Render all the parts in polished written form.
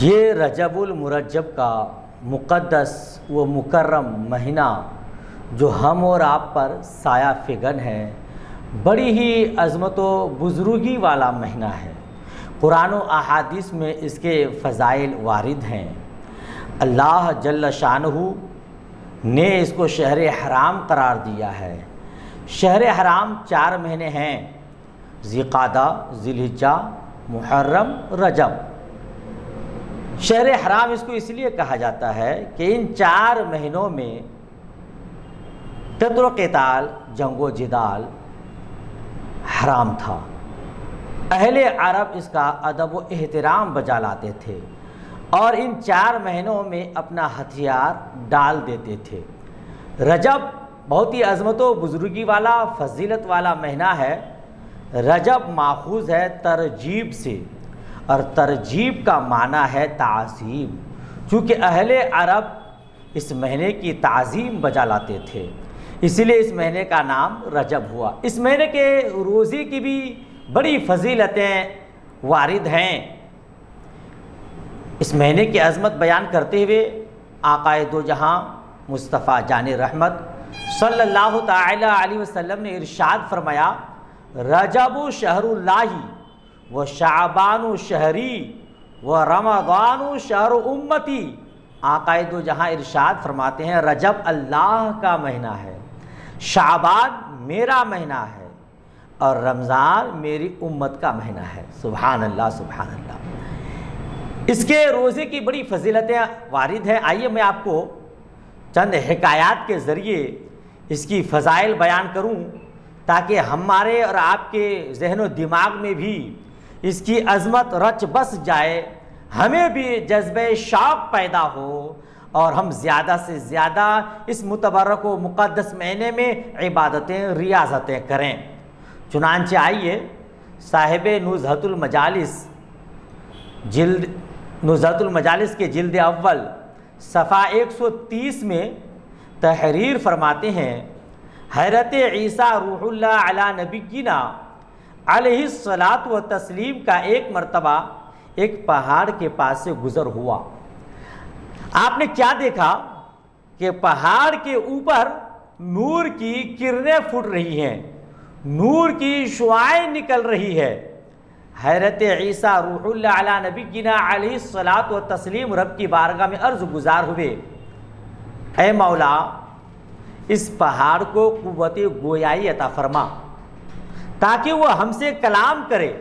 یہ رجب المرجب کا مقدس و مکرم مہینہ جو ہم اور آپ پر سایہ فگن ہے، بڑی ہی عظمت و بزرگی والا مہینہ ہے۔ قرآن و احادیث میں اس کے فضائل وارد ہیں۔ اللہ جل شانہ نے اس کو شہر حرام قرار دیا ہے۔ شہر حرام 4 مہینے ہیں: ذی القعدہ، ذی الحجہ، محرم، رجب۔ شہر حرام اس کو اس لیے کہا جاتا ہے کہ ان 4 مہینوں میں قتل و قتال، جنگ و جدال حرام تھا۔ اہل عرب اس کا ادب و احترام بجا لاتے تھے اور ان 4 مہینوں میں اپنا ہتھیار ڈال دیتے تھے۔ رجب بہت ہی عظمت و بزرگی والا، فضیلت والا مہینہ ہے۔ رجب ماخوذ ہے ترجیب سے، اور ترجیب کا معنی ہے تعظیم، چونکہ اہل عرب اس مہینے کی تعظیم بجا لاتے تھے، اسی لیے اس مہینے کا نام رجب ہوا۔ اس مہینے کے روزے کی بھی بڑی فضیلتیں وارد ہیں۔ اس مہینے کی عظمت بیان کرتے ہوئے آقا دو جہاں مصطفیٰ جان رحمت صلی اللہ تعالی علیہ وسلم نے ارشاد فرمایا: رجب شہر اللہ و شعبان شہری و رمضان شہر امتی۔ آقا دو جہاں ارشاد فرماتے ہیں رجب اللہ کا مہینہ ہے، شعبان میرا مہینہ ہے، اور رمضان میری امت کا مہینہ ہے۔ سبحان اللہ، سبحان اللہ۔ اس کے روزے کی بڑی فضیلتیں وارد ہیں۔ آئیے میں آپ کو چند حکایات کے ذریعے اس کی فضائل بیان کروں تاکہ ہمارے اور آپ کے ذہن و دماغ میں بھی اس کی عظمت رچ بس جائے، ہمیں بھی جذبہ شوق پیدا ہو اور ہم زیادہ سے زیادہ اس متبرک و مقدس مہینے میں عبادتیں، ریاضتیں کریں۔ چنانچہ آئیے صاحب نزہۃ المجالس کے جلد اول صفحہ 130 میں تحریر فرماتے ہیں: حضرت عیسیٰ روح اللہ علی نبینا علیہ الصلاۃ و تسلیم کا ایک مرتبہ ایک پہاڑ کے پاس سے گزر ہوا۔ آپ نے کیا دیکھا کہ پہاڑ کے اوپر نور کی کرنیں پھوٹ رہی ہیں، نور کی شعاعیں نکل رہی ہے۔ حضرت عیسیٰ روح اللہ علی نبینا علیہ الصلاۃ و تسلیم رب کی بارگاہ میں عرض گزار ہوئے: اے مولا، اس پہاڑ کو قوت گویائی عطا فرما تاکہ وہ ہم سے کلام کرے۔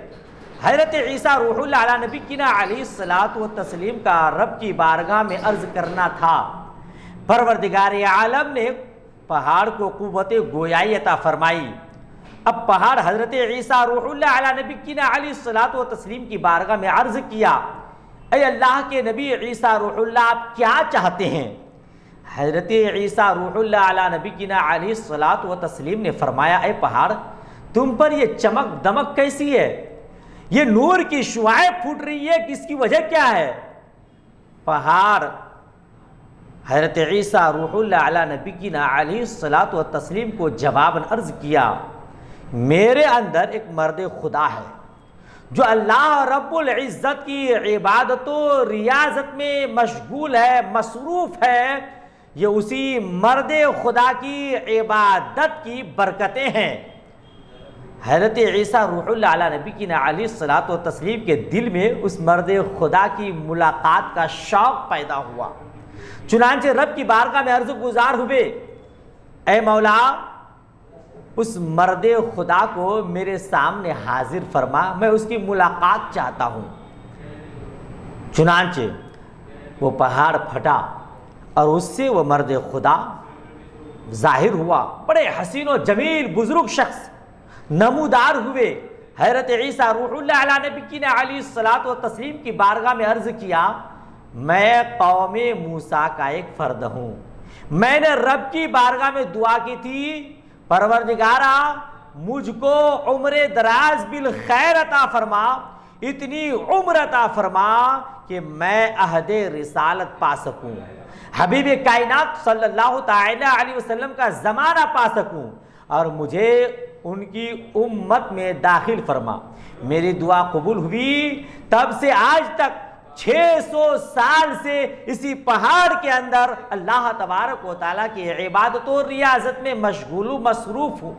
حضرت عیسیٰ روح اللہ علی نبینا علیہ الصلاۃ و تسلیم کا رب کی بارگاہ میں عرض کرنا تھا۔ پروردگار عالم نے پہاڑ کو قوت گویائی عطا فرمائی۔ اب پہاڑ حضرت عیسیٰ روح اللہ علی نبینا علیہ الصلاۃ و تسلیم کی بارگاہ میں عرض کیا: اے اللہ کے نبی عیسیٰ روح اللہ، آپ کیا چاہتے ہیں؟ حضرت عیسیٰ روح اللہ علی نبینا علیہ الصلاۃ و تسلیم نے فرمایا: اے پہاڑ، تم پر یہ چمک دمک کیسی ہے؟ یہ نور کی شعاعیں پھوٹ رہی ہے، کس کی وجہ کیا ہے؟ پہاڑ حضرت عیسیٰ روح اللہ علی نبینا علیہ الصلاۃ و تسلیم کو جواباً عرض کیا: میرے اندر ایک مرد خدا ہے جو اللہ رب العزت کی عبادت و ریاضت میں مشغول ہے، مصروف ہے۔ یہ اسی مرد خدا کی عبادت کی برکتیں ہیں۔ حضرت عیسیٰ روح اللہ علی نبینا علیہ الصلاۃ و تسلیم کے دل میں اس مرد خدا کی ملاقات کا شوق پیدا ہوا۔ چنانچہ رب کی بارگاہ میں عرض گزار ہوئے: اے مولا، اس مرد خدا کو میرے سامنے حاضر فرما، میں اس کی ملاقات چاہتا ہوں۔ چنانچہ وہ پہاڑ پھٹا اور اس سے وہ مرد خدا ظاہر ہوا۔ بڑے حسین و جمیل بزرگ شخص نمودار ہوئے۔ حضرت عیسیٰ روح اللہ علی نبینا علیہ الصلاۃ و تسلیم کی بارگاہ میں عرض کیا: میں قوم موسیٰ کا ایک فرد ہوں۔ میں نے رب کی بارگاہ میں دعا کی تھی: پروردگارا، مجھ کو عمر دراز بالخیر عطا فرما، اتنی عمر عطا فرما کہ میں عہد رسالت پا سکوں، حبیب کائنات صلی اللہ تعالی علیہ وسلم کا زمانہ پا سکوں، اور مجھے ان کی امت میں داخل فرما۔ میری دعا قبول ہوئی، تب سے آج تک 600 سال سے اسی پہاڑ کے اندر اللہ تبارک و تعالیٰ کی عبادت و ریاضت میں مشغول و مصروف ہوں۔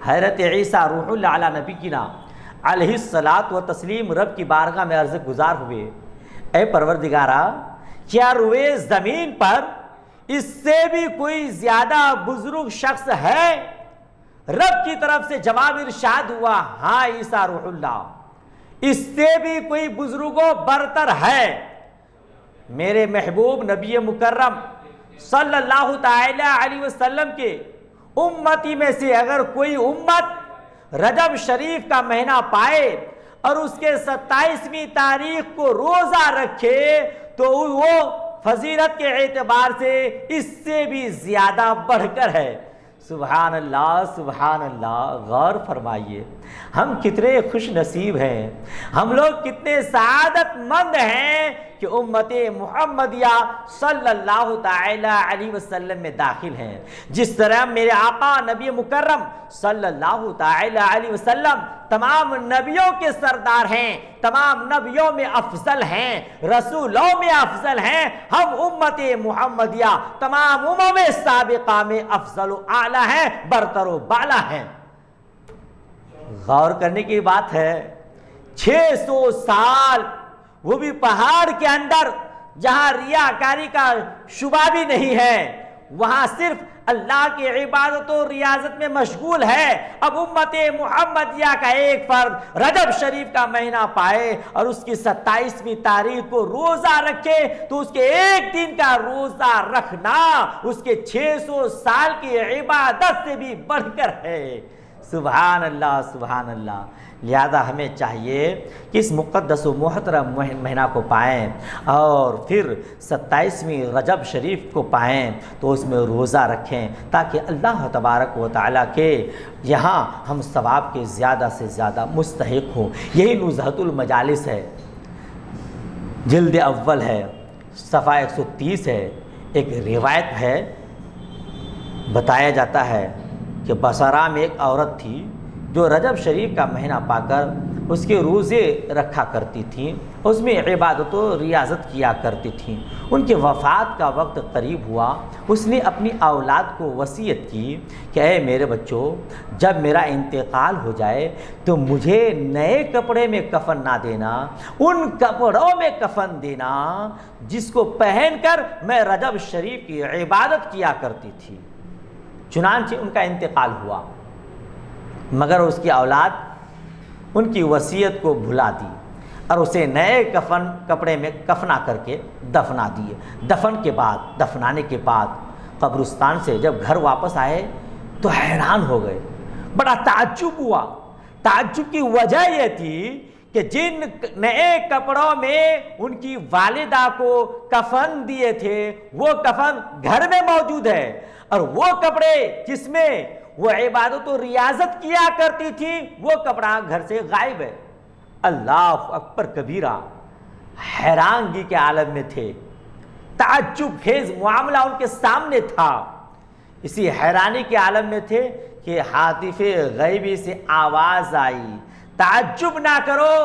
حضرت عیسیٰ روح اللہ علی نبینا علیہ الصلاۃ و تسلیم رب کی بارگاہ میں عرض گزار ہوئے، اے پروردگارا، کیا روئے زمین پر اس سے بھی کوئی زیادہ بزرگ شخص ہے؟ رب کی طرف سے جواب ارشاد ہوا، ہاں عیسیٰ روح اللہ، اس سے بھی کوئی بزرگوں برتر ہے۔ میرے محبوب نبی مکرم صلی اللہ تعالی علیہ وسلم کے امتی میں سے اگر کوئی امت رجب شریف کا مہینہ پائے اور اس کے 27ویں تاریخ کو روزہ رکھے تو وہ فضیلت کے اعتبار سے اس سے بھی زیادہ بڑھ کر ہے۔ سبحان اللہ، سبحان اللہ۔ غور فرمائیے، ہم کتنے خوش نصیب ہیں، ہم لوگ کتنے سعادت مند ہیں کہ امت محمدیہ صلی اللہ تعالی علیہ وسلم میں داخل ہیں۔ جس طرح میرے آقا نبی مکرم صلی اللہ تعالی علیہ وسلم تمام نبیوں کے سردار ہیں، تمام نبیوں میں افضل ہیں، رسولوں میں افضل ہیں، ہم امت محمدیہ تمام امم سابقہ میں افضل و اعلیٰ ہیں، برتر و بالا ہیں۔ غور کرنے کی بات ہے، 600 سال، وہ بھی پہاڑ کے اندر جہاں ریاکاری کا شبہ بھی نہیں ہے، وہاں صرف اللہ کی عبادت و ریاضت میں مشغول ہے۔ اب امت محمدیہ کا ایک فرد رجب شریف کا مہینہ پائے اور اس کی 27ویں تاریخ کو روزہ رکھے تو اس کے ایک دن کا روزہ رکھنا اس کے 600 سال کی عبادت سے بھی بڑھ کر ہے۔ سبحان اللہ، سبحان اللہ۔ لہذا ہمیں چاہیے کہ اس مقدس و محترم مہینہ کو پائیں اور پھر 27ویں رجب شریف کو پائیں تو اس میں روزہ رکھیں تاکہ اللہ تبارک و تعالیٰ کے یہاں ہم ثواب کے زیادہ سے زیادہ مستحق ہوں۔ یہی نزہۃ المجالس ہے، جلد اول ہے، صفحہ 130 ہے۔ ایک روایت ہے، بتایا جاتا ہے کہ بصرہ میں ایک عورت تھی جو رجب شریف کا مہینہ پا کر اس کے روزے رکھا کرتی تھیں، اس میں عبادت و ریاضت کیا کرتی تھیں۔ ان کے وفات کا وقت قریب ہوا، اس نے اپنی اولاد کو وصیت کی کہ اے میرے بچوں، جب میرا انتقال ہو جائے تو مجھے نئے کپڑے میں کفن نہ دینا، ان کپڑوں میں کفن دینا جس کو پہن کر میں رجب شریف کی عبادت کیا کرتی تھی۔ چنانچہ ان کا انتقال ہوا، مگر اس کی اولاد ان کی وصیت کو بھلا دی اور اسے نئے کپڑے میں کفنا کر کے دفنا دیے۔ دفنانے کے بعد قبرستان سے جب گھر واپس آئے تو حیران ہو گئے، بڑا تعجب ہوا۔ تعجب کی وجہ یہ تھی کہ جن نئے کپڑوں میں ان کی والدہ کو کفن دیے تھے وہ کفن گھر میں موجود ہے، اور وہ کپڑے جس میں وہ عبادت و ریاضت کیا کرتی تھی وہ کپڑا گھر سے غائب ہے۔ اللہ اکبر کبیرہ، حیرانگی کے عالم میں تھے، تعجب خیز معاملہ ان کے سامنے تھا، اسی حیرانی کے عالم میں تھے کہ ہاتف غیبی سے آواز آئی، تعجب نہ کرو،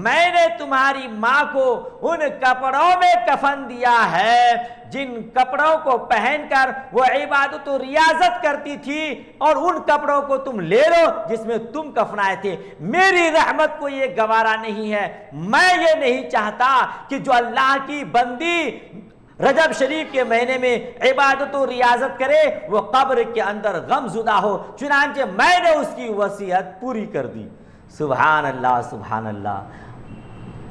میں نے تمہاری ماں کو ان کپڑوں میں کفن دیا ہے جن کپڑوں کو پہن کر وہ عبادت و ریاضت کرتی تھی، اور ان کپڑوں کو تم لے لو جس میں تم کفنائے تھے۔ میری رحمت کو یہ گوارا نہیں ہے، میں یہ نہیں چاہتا کہ جو اللہ کی بندی رجب شریف کے مہینے میں عبادت و ریاضت کرے وہ قبر کے اندر غم زدہ ہو، چنانچہ میں نے اس کی وصیت پوری کر دی۔ سبحان اللہ، سبحان اللہ۔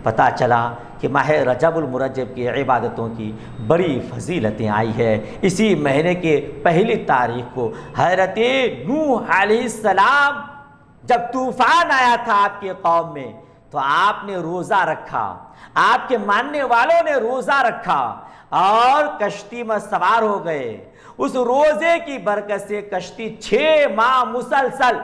پتہ چلا کہ ماہ رجب المرجب کی عبادتوں کی بڑی فضیلتیں آئی ہے۔ اسی مہینے کے پہلی تاریخ کو حضرت نوح علیہ السلام جب طوفان آیا تھا آپ کے قوم میں تو آپ نے روزہ رکھا، آپ کے ماننے والوں نے روزہ رکھا اور کشتی میں سوار ہو گئے۔ اس روزے کی برکت سے کشتی 6 ماہ مسلسل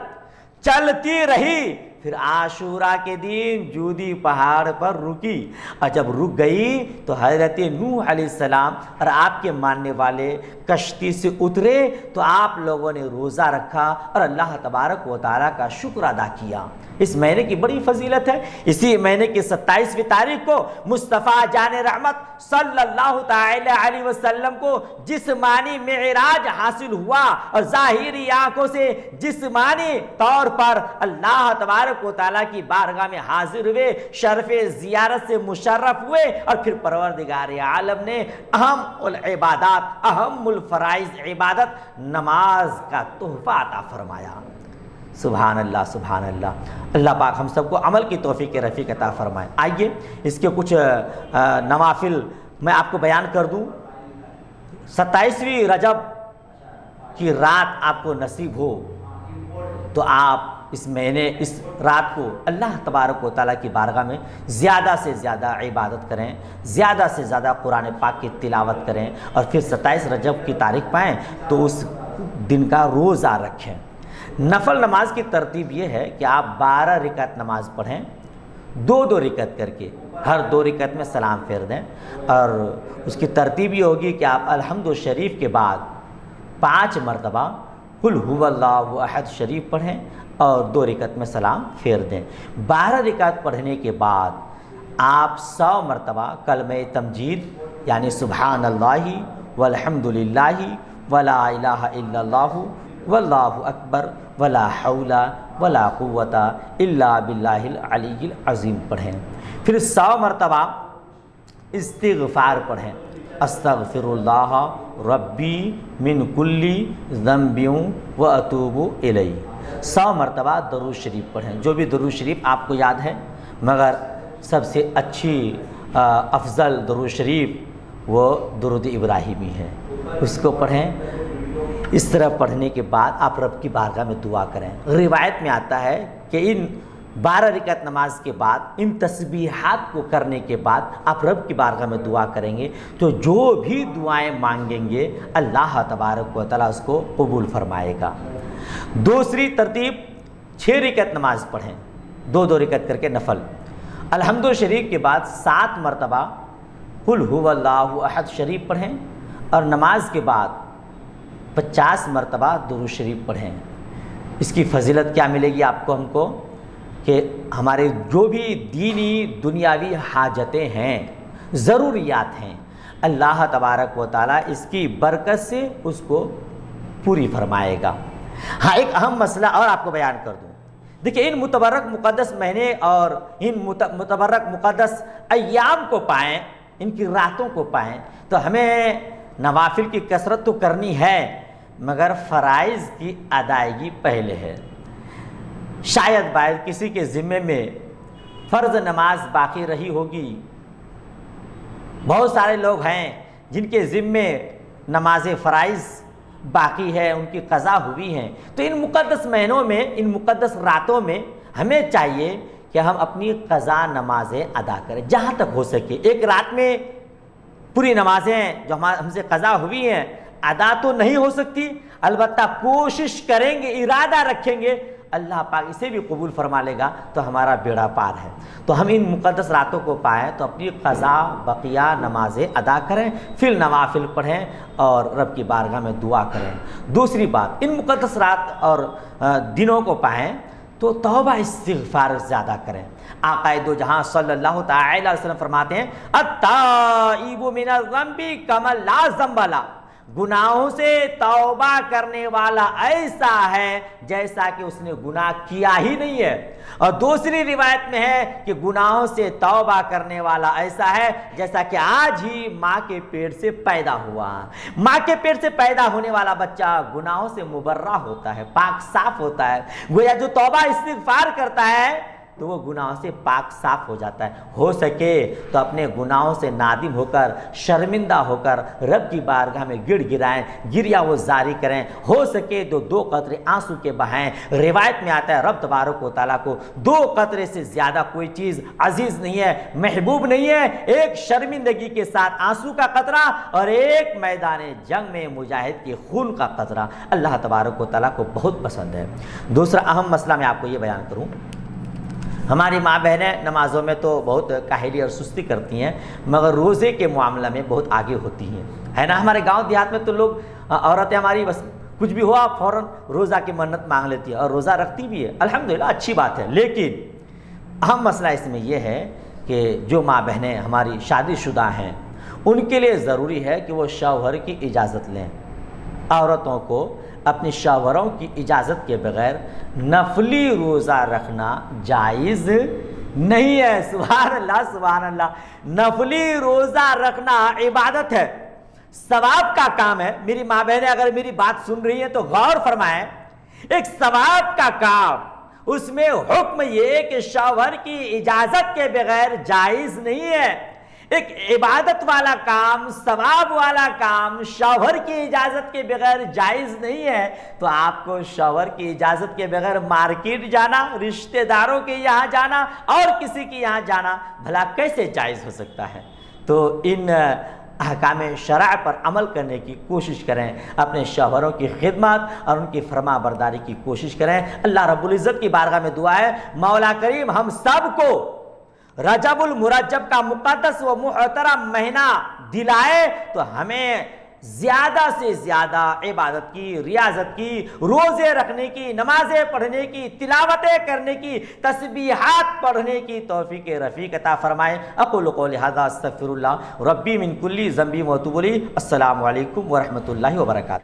چلتی رہی، پھر عاشورہ کے دن جودی پہاڑ پر رکی، اور جب رک گئی تو حضرت نوح علیہ السلام اور آپ کے ماننے والے کشتی سے اترے تو آپ لوگوں نے روزہ رکھا اور اللہ تبارک و تعالیٰ کا شکر ادا کیا۔ اس مہینے کی بڑی فضیلت ہے۔ اسی مہینے کی 27ویں تاریخ کو مصطفیٰ جان رحمت صلی اللہ تعالی علیہ وسلم کو جسمانی معراج حاصل ہوا، اور ظاہری آنکھوں سے جسمانی طور پر اللہ تبارک و تعالیٰ کی بارگاہ میں حاضر ہوئے، شرف زیارت سے مشرف ہوئے، اور پھر پروردگار عالم نے اہم العبادات، اہم الفرائض عبادت نماز کا تحفہ عطا فرمایا۔ سبحان اللہ، سبحان اللہ۔ اللہ پاک ہم سب کو عمل کی توفیق رفیق عطا فرمائے۔ آئیے اس کے کچھ نوافل میں آپ کو بیان کر دوں۔ 27ویں رجب کی رات آپ کو نصیب ہو تو آپ اس مہینے، اس رات کو اللہ تبارک و تعالیٰ کی بارگاہ میں زیادہ سے زیادہ عبادت کریں، زیادہ سے زیادہ قرآن پاک کی تلاوت کریں، اور پھر 27 رجب کی تاریخ پائیں تو اس دن کا روزہ رکھیں۔ نفل نماز کی ترتیب یہ ہے کہ آپ 12 رکعت نماز پڑھیں، 2 رکعت کر کے، ہر 2 رکعت میں سلام پھیر دیں، اور اس کی ترتیب یہ ہوگی کہ آپ الحمد شریف کے بعد 5 مرتبہ قل هو اللہ احد شریف پڑھیں اور 2 رکعت میں سلام پھیر دیں۔ 12 رکعت پڑھنے کے بعد آپ 100 مرتبہ کلمہ تمجید یعنی سبحان اللہ والحمد للہ ولا الہ الا اللہ واللہ اکبر ولا حول ولا قوت الا باللہ العلی العظیم پڑھیں۔ پھر 100 مرتبہ استغفار پڑھیں، استغفر اللہ ربی من کل ذنب و اتوب الیہ۔ 100 مرتبہ درود شریف پڑھیں، جو بھی درود شریف آپ کو یاد ہے، مگر سب سے اچھی افضل درود شریف وہ درود ابراہیمی ہے، اس کو پڑھیں۔ اس طرح پڑھنے کے بعد آپ رب کی بارگاہ میں دعا کریں۔ روایت میں آتا ہے کہ ان 12 رکعت نماز کے بعد، ان تسبیحات کو کرنے کے بعد آپ رب کی بارگاہ میں دعا کریں گے تو جو بھی دعائیں مانگیں گے اللہ تبارک و تعالیٰ اس کو قبول فرمائے گا۔ دوسری ترتیب 6 رکعت نماز پڑھیں، 2 رکعت کر کے نفل۔ الحمد شریف کے بعد 7 مرتبہ قل هو اللہ احد شریف پڑھیں، اور نماز کے بعد 50 مرتبہ درود شریف پڑھیں۔ اس کی فضیلت کیا ملے گی آپ کو، ہم کو، کہ ہمارے جو بھی دینی دنیاوی حاجتیں ہیں، ضروریات ہیں، اللہ تبارک و تعالیٰ اس کی برکت سے اس کو پوری فرمائے گا۔ ہاں، ایک اہم مسئلہ اور آپ کو بیان کر دوں۔ دیکھیں، ان متبرک مقدس مہینے اور ان متبرک مقدس ایام کو پائیں، ان کی راتوں کو پائیں، تو ہمیں نوافل کی کثرت تو کرنی ہے، مگر فرائض کی ادائیگی پہلے ہے۔ شاید باید کسی کے ذمے میں فرض نماز باقی رہی ہوگی، بہت سارے لوگ ہیں جن کے ذمے نماز فرائض باقی ہے، ان کی قضا ہوئی ہیں، تو ان مقدس مہینوں میں، ان مقدس راتوں میں ہمیں چاہیے کہ ہم اپنی قضا نمازیں ادا کریں جہاں تک ہو سکے۔ ایک رات میں پوری نمازیں جو ہم سے قضا ہوئی ہیں ادا تو نہیں ہو سکتی، البتہ کوشش کریں گے، ارادہ رکھیں گے، اللہ پاک اسے بھی قبول فرما لے گا تو ہمارا بیڑا پار ہے۔ تو ہم ان مقدس راتوں کو پائیں تو اپنی قضا بقیہ نمازیں ادا کریں، پھر نوافل پڑھیں اور رب کی بارگاہ میں دعا کریں۔ دوسری بات، ان مقدس رات اور دنوں کو پائیں تو توبہ استغفار زیادہ کریں۔ آقا دو جہاں صلی اللہ تعالی علیہ وسلم فرماتے ہیں التائب من الذنب کمن لا ذنب لہ، گناہوں سے توبہ کرنے والا ایسا ہے جیسا کہ اس نے گناہ کیا ہی نہیں ہے۔ اور دوسری روایت میں ہے کہ گناہوں سے توبہ کرنے والا ایسا ہے جیسا کہ آج ہی ماں کے پیٹ سے پیدا ہوا۔ ماں کے پیٹ سے پیدا ہونے والا بچہ گناہوں سے مبرہ ہوتا ہے، پاک صاف ہوتا ہے۔ گویا جو توبہ استغفار کرتا ہے تو وہ گناہوں سے پاک صاف ہو جاتا ہے۔ ہو سکے تو اپنے گناہوں سے نادم ہو کر، شرمندہ ہو کر رب کی بارگاہ میں گڑ گرائیں، گریا وہ جاری کریں۔ ہو سکے تو 2 قطرے آنسو کے بہائیں۔ روایت میں آتا ہے رب تبارک و تعالیٰ کو 2 قطرے سے زیادہ کوئی چیز عزیز نہیں ہے، محبوب نہیں ہے۔ ایک شرمندگی کے ساتھ آنسو کا قطرہ اور ایک میدان جنگ میں مجاہد کے خون کا قطرہ اللہ تبارک و تعالیٰ کو بہت پسند ہے۔ دوسرا اہم مسئلہ میں آپ کو یہ بیان کروں ہماری ماں بہنیں نمازوں میں تو بہت کاہلی اور سستی کرتی ہیں، مگر روزے کے معاملہ میں بہت آگے ہوتی ہیں، ہے نا؟ ہمارے گاؤں دیہات میں تو لوگ، عورتیں ہماری بس کچھ بھی ہوا فوراً روزہ کی منت مانگ لیتی ہے اور روزہ رکھتی بھی ہے، الحمدللہ اچھی بات ہے۔ لیکن اہم مسئلہ اس میں یہ ہے کہ جو ماں بہنیں ہماری شادی شدہ ہیں ان کے لیے ضروری ہے کہ وہ شوہر کی اجازت لیں۔ عورتوں کو اپنی شوہروں کی اجازت کے بغیر نفلی روزہ رکھنا جائز نہیں ہے۔ سبحان اللہ سبحان اللہ، نفلی روزہ رکھنا عبادت ہے، ثواب کا کام ہے۔ میری ماں بہنیں اگر میری بات سن رہی ہیں تو غور فرمائیں، ایک ثواب کا کام، اس میں حکم یہ کہ شوہر کی اجازت کے بغیر جائز نہیں ہے۔ ایک عبادت والا کام، ثواب والا کام شوہر کی اجازت کے بغیر جائز نہیں ہے، تو آپ کو شوہر کی اجازت کے بغیر مارکیٹ جانا، رشتہ داروں کے یہاں جانا اور کسی کے یہاں جانا بھلا کیسے جائز ہو سکتا ہے؟ تو ان احکام شرع پر عمل کرنے کی کوشش کریں، اپنے شوہروں کی خدمت اور ان کی فرما برداری کی کوشش کریں۔ اللہ رب العزت کی بارگاہ میں دعا ہے مولا کریم ہم سب کو رجب المرجب کا مقدس و محترم مہینہ دلائے، تو ہمیں زیادہ سے زیادہ عبادت کی، ریاضت کی، روزے رکھنے کی، نمازیں پڑھنے کی، تلاوتیں کرنے کی، تسبیحات پڑھنے کی توفیق رفیق عطا فرمائے۔ اقول قولی ھذا استغفر اللہ ربی من کل ذنب و اتوب الیہ۔ السلام علیکم ورحمۃ اللہ وبرکاتہ۔